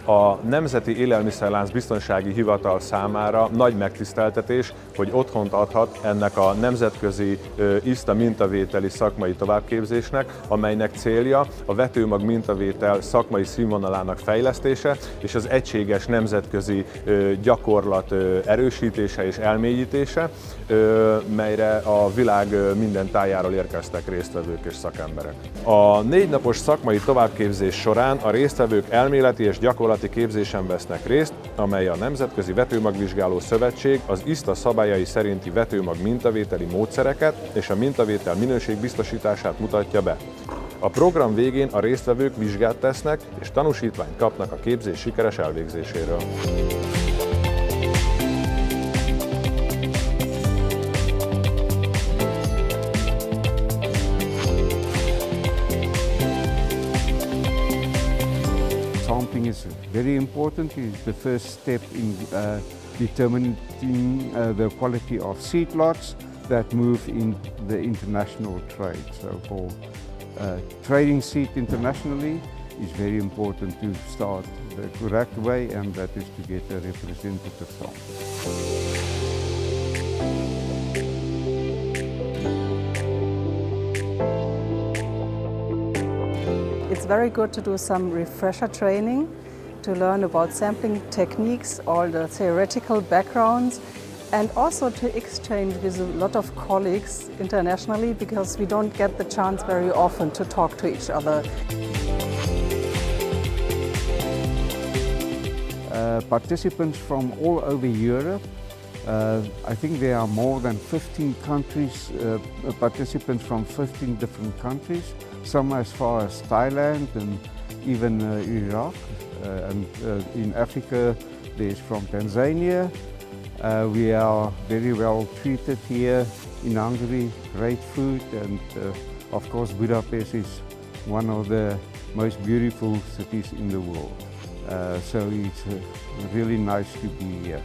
A Nemzeti Élelmiszerlánc Biztonsági Hivatal számára nagy megtiszteltetés, hogy otthont adhat ennek a nemzetközi ISTA mintavételi szakmai továbbképzésnek, amelynek célja a vetőmagmintavétel szakmai színvonalának fejlesztése és az egységes nemzetközi gyakorlat erősítése és elmélyítése, melyre a világ minden tájáról érkeztek résztvevők és szakemberek. A 4 napos szakmai továbbképzés során a résztvevők elméleti és gyakorlati képzésen vesznek részt, amely a Nemzetközi Vetőmagvizsgáló Szövetség az ISTA szabályai szerinti vetőmagmintavételi módszereket és a mintavétel minőségbiztosítását mutatja be. A program végén a résztvevők vizsgát tesznek és tanúsítványt kapnak a képzés sikeres elvégzéséről. Sampling is very important. It's the first step in determining the quality of seed lots that move in the international trade. So for trading seed internationally, it's very important to start the correct way, and that is to get a representative sample. It's very good to do some refresher training to learn about sampling techniques, all the theoretical backgrounds, and also to exchange with a lot of colleagues internationally, because we don't get the chance very often to talk to each other. Participants from all over Europe. I think there are more than 15 countries, participants from 15 different countries, some as far as Thailand and even Iraq. And in Africa, there's from Tanzania. We are very well treated here in Hungary, great food, and of course Budapest is one of the most beautiful cities in the world. So it's really nice to be here.